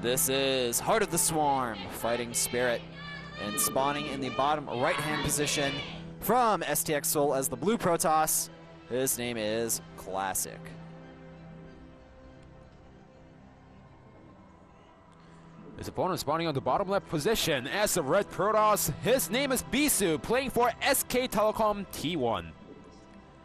This is Heart of the Swarm, Fighting Spirit, and spawning in the bottom right-hand position from STX Soul as the blue Protoss. His name is Classic. His opponent spawning on the bottom left position as the red Protoss. His name is Bisu, playing for SK Telecom T1.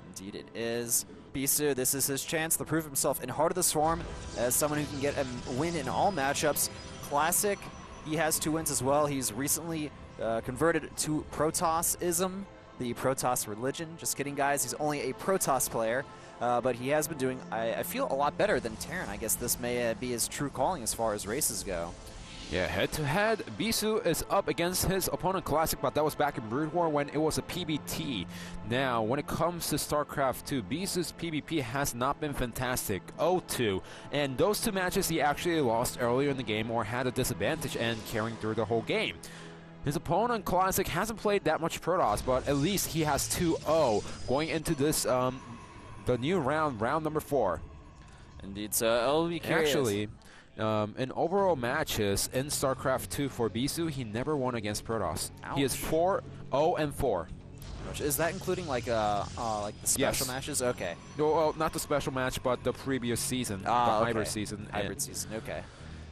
Indeed it is. Bisu, this is his chance to prove himself in Heart of the Swarm as someone who can get a win in all matchups. Classic, he has 2 wins as well. He's recently converted to Protossism, the Protoss religion. Just kidding, guys. He's only a Protoss player, but he has been doing, I feel, a lot better than Terran. I guess this may be his true calling as far as races go. Yeah, head-to-head, Bisu is up against his opponent Classic, but that was back in Brood War when it was a PBT. Now, when it comes to Stracraft2, Bisu's PvP has not been fantastic, 0-2. And those 2 matches he actually lost earlier in the game or had a disadvantage and carrying through the whole game. His opponent Classic hasn't played that much Protoss, but at least he has 2-0 going into this, the new round number 4. Indeed, so I'll be curious. Actually, in overall matches in StarCraft 2 for Bisu, he never won against Protoss. Ouch. He is 4-0-4. Is that including like the special matches? Okay. No, well, not the special match, but the previous season, the hybrid season. Hybrid season. Okay.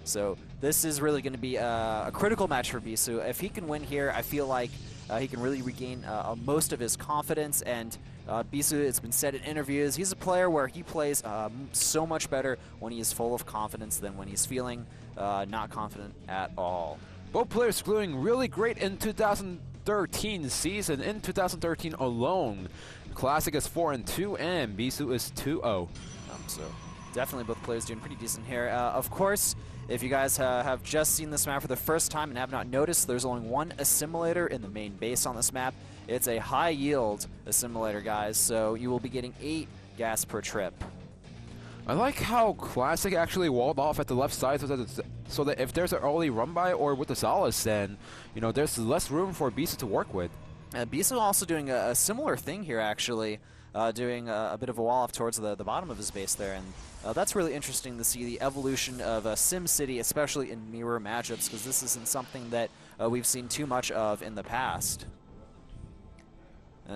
So this is really going to be a critical match for Bisu. If he can win here, I feel like he can really regain most of his confidence. And Bisu, it's been said in interviews, he's a player where he plays so much better when he is full of confidence than when he's feeling not confident at all. Both players doing really great in 2013 season. In 2013 alone, Classic is 4-2 and Bisu is 2-0. So definitely both players doing pretty decent here. Of course, if you guys have just seen this map for the first time and have not noticed, there's only one assimilator in the main base on this map. It's a high-yield assimilator, guys, so you will be getting 8 gas per trip. I like how Classic actually walled off at the left side so that if there's an early run-by or with the Solace, then, you know, there's less room for Bisu to work with. Bisu also doing a similar thing here, actually, doing a bit of a wall-off towards the bottom of his base there, and that's really interesting to see the evolution of SimCity, especially in mirror matchups, because this isn't something that we've seen too much of in the past.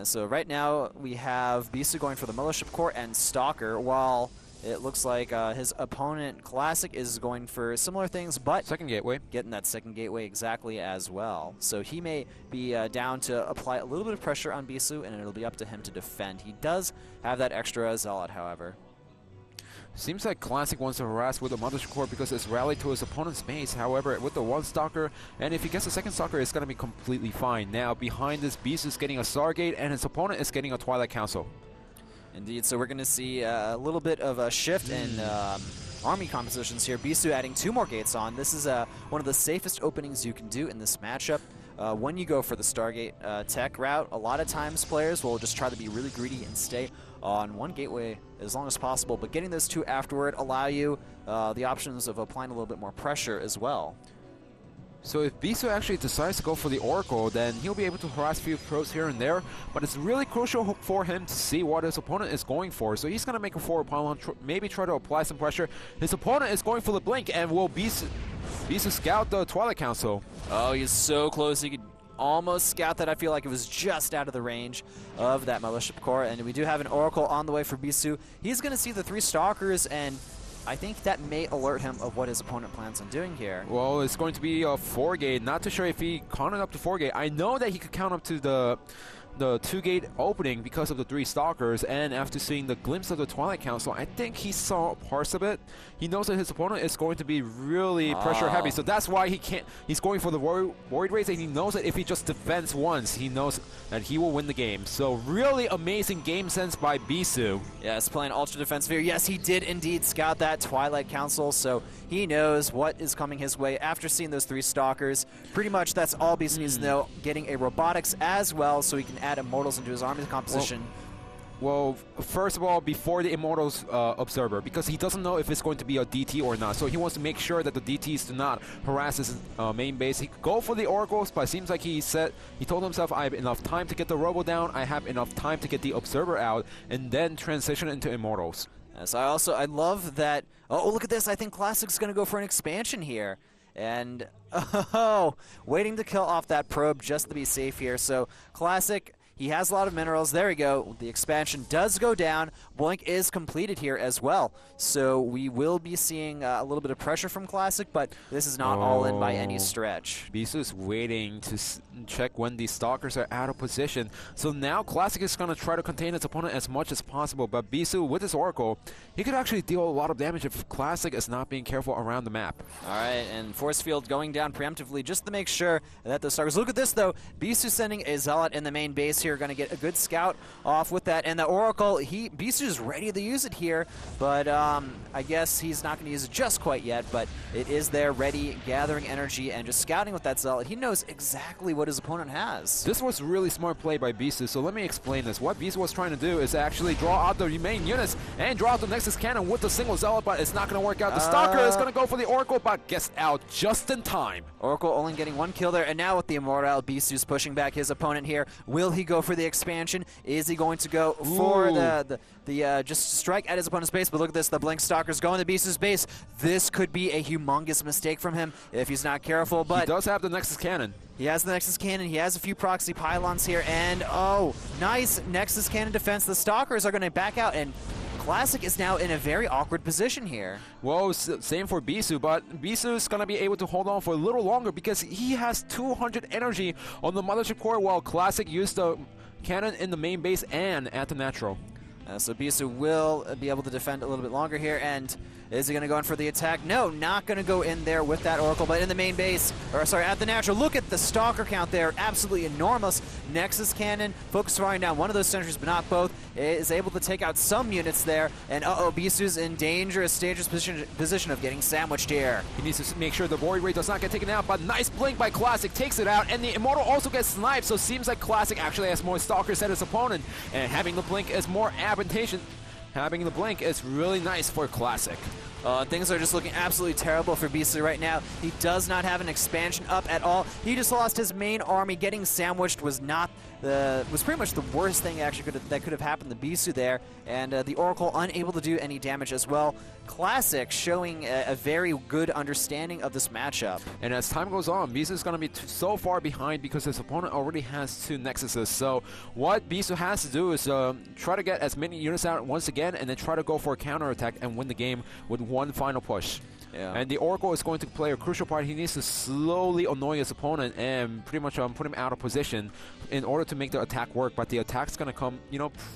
So right now we have Bisu going for the Militia Core and Stalker, while it looks like his opponent Classic is going for similar things, but second gateway, getting that second gateway exactly as well. So he may be down to apply a little bit of pressure on Bisu, and it'll be up to him to defend. He does have that extra Zealot, however. Seems like Classic wants to harass with the Mother's Core because it's rallied to his opponent's base. However, with the 1 Stalker, and if he gets a 2nd Stalker, it's going to be completely fine. Now, behind this, Bisu is getting a Stargate, and his opponent is getting a Twilight Council. Indeed, so we're going to see a little bit of a shift in army compositions here. Bisu adding 2 more gates on. This is one of the safest openings you can do in this matchup. When you go for the Stargate tech route, a lot of times players will just try to be really greedy and stay on 1 gateway as long as possible, but getting those 2 afterward allow you the options of applying a little bit more pressure as well. So if Bisu actually decides to go for the Oracle, then he'll be able to harass a few pros here and there, but it's really crucial for him to see what his opponent is going for. So he's going to make a forward pylon, maybe try to apply some pressure. His opponent is going for the Blink, and will Bisu scout the Twilight Council? Oh, he's so close. He could almost scout that. I feel like it was just out of the range of that Militia Core, and we do have an Oracle on the way for Bisu. He's going to see the 3 Stalkers, and I think that may alert him of what his opponent plans on doing here. Well, it's going to be a 4-gate. Not too sure if he counted up to 4-gate. I know that he could count up to the 2-gate opening because of the 3 Stalkers, and after seeing the glimpse of the Twilight Council, I think he saw parts of it. He knows that his opponent is going to be really pressure heavy, so that's why he's going for the Void Rays, and he knows that if he just defends once, he knows that he will win the game. So really amazing game sense by Bisu. Yes, playing Ultra Defensive here. Yes, he did indeed scout that Twilight Council, so he knows what is coming his way after seeing those 3 Stalkers. Pretty much that's all Bisu needs to know. Getting a Robotics as well, so he can add Immortals into his army composition. Well, first of all, before the Immortals Observer, because he doesn't know if it's going to be a DT or not, so he wants to make sure that the DTs do not harass his main base. He could go for the Oracles, but it seems like he told himself, I have enough time to get the Robo down, I have enough time to get the Observer out, and then transition into Immortals. So I love that. Oh, look at this. I think Classic's going to go for an expansion here. And, oh, waiting to kill off that probe just to be safe here. So Classic, he has a lot of minerals. There we go. The expansion does go down. Blink is completed here as well. So we will be seeing a little bit of pressure from Classic, but this is not all in by any stretch. Bisu is waiting to check when these Stalkers are out of position. So now Classic is going to try to contain its opponent as much as possible. But Bisu, with his Oracle, he could actually deal a lot of damage if Classic is not being careful around the map. All right, and Force Field going down preemptively just to make sure that the Stalkers... Look at this, though. Bisu sending a Zealot in the main base here. Going to get a good scout off with that. And the Oracle, Bisu's ready to use it here, but I guess he's not going to use it just quite yet, but it is there ready, gathering energy and just scouting with that Zealot. He knows exactly what his opponent has. This was really smart play by Bisu, so let me explain this. What Bisu was trying to do is actually draw out the remaining units and draw out the Nexus Cannon with the single Zealot, but it's not going to work out. The Stalker is going to go for the Oracle, but gets out just in time. Oracle only getting one kill there, and now with the Immortal, Bisu's pushing back his opponent here. Will he go for the expansion? Is he going to go for the just strike at his opponent's base? But look at this, the Blink Stalker's going to Bisu's base. This could be a humongous mistake from him if he's not careful, but... He does have the Nexus Cannon. He has the Nexus Cannon, he has a few proxy pylons here, and oh, nice Nexus Cannon defense. The Stalkers are going to back out, and Classic is now in a very awkward position here. Well, same for Bisu, but Bisu is going to be able to hold on for a little longer because he has 200 energy on the Mothership Core, while Classic used the cannon in the main base and at the natural. So Bisu will be able to defend a little bit longer here, and is he going to go in for the attack? No, not going to go in there with that Oracle, but in the main base, or sorry, at the natural. Look at the Stalker count there, absolutely enormous. Nexus Cannon, focus firing down one of those sentries, but not both, is able to take out some units there, and Bisu's in dangerous position of getting sandwiched here. He needs to make sure the Void Ray does not get taken out, but nice blink by Classic, takes it out, and the Immortal also gets sniped, so it seems like Classic actually has more Stalkers than his opponent, and having the blink is more advantageous. Having the blink is really nice for Classic. Things are just looking absolutely terrible for Bisu right now. He does not have an expansion up at all. He just lost his main army. Getting sandwiched was pretty much the worst thing actually that could have happened to Bisu there. And the Oracle unable to do any damage as well. Classic showing a very good understanding of this matchup. And as time goes on, Bisu is going to be so far behind because his opponent already has 2 Nexuses. So what Bisu has to do is try to get as many units out once again and then try to go for a counterattack and win the game with one final push. Yeah. And the Oracle is going to play a crucial part. He needs to slowly annoy his opponent and pretty much put him out of position in order to make the attack work. But the attack's going to come,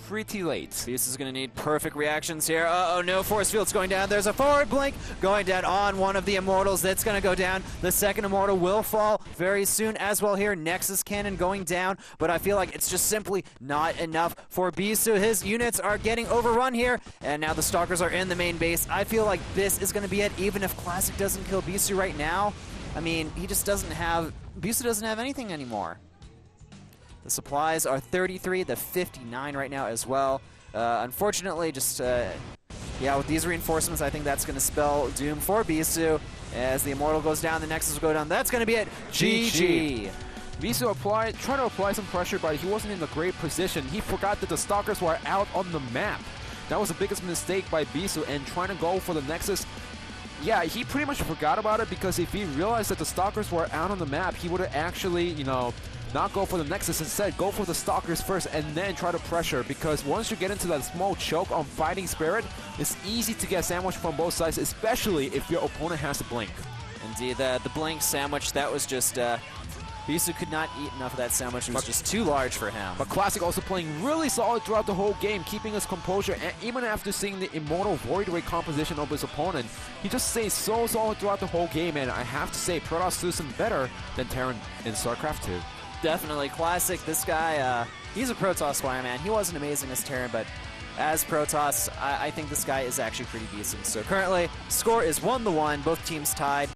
pretty late. Bisu is going to need perfect reactions here. Uh-oh, no force field's going down. There's a forward blink going down on one of the Immortals. That's going to go down. The second Immortal will fall very soon as well here. Nexus Cannon going down, but I feel like it's just simply not enough for Bisu. His units are getting overrun here, and now the Stalkers are in the main base. I feel like this is going to be it, even if Classic doesn't kill Bisu right now. I mean, Bisu doesn't have anything anymore. The supplies are 33, the 59 right now as well. Unfortunately, just, yeah, with these reinforcements, I think that's going to spell doom for Bisu. As the Immortal goes down, the Nexus will go down. That's going to be it. GG. Bisu tried to apply some pressure, but he wasn't in a great position. He forgot that the Stalkers were out on the map. That was the biggest mistake by Bisu, and trying to go for the Nexus. Yeah, he pretty much forgot about it because if he realized that the Stalkers were out on the map, he would have actually, not go for the Nexus. Instead, go for the Stalkers first and then try to pressure, because once you get into that small choke on Fighting Spirit, it's easy to get sandwiched from both sides, especially if your opponent has to blink. Indeed, the blink sandwich, that was just... Bisu could not eat enough of that sandwich. It was just too large for him. But Classic also playing really solid throughout the whole game, keeping his composure, and even after seeing the Immortal Void Ray composition of his opponent, he just stays so solid throughout the whole game, and I have to say, Protoss suits him better than Terran in StarCraft2. Definitely. Classic, this guy, he's a Protoss player, man. He wasn't amazing as Terran, but as Protoss, I think this guy is actually pretty decent. So currently, score is 1-1, both teams tied.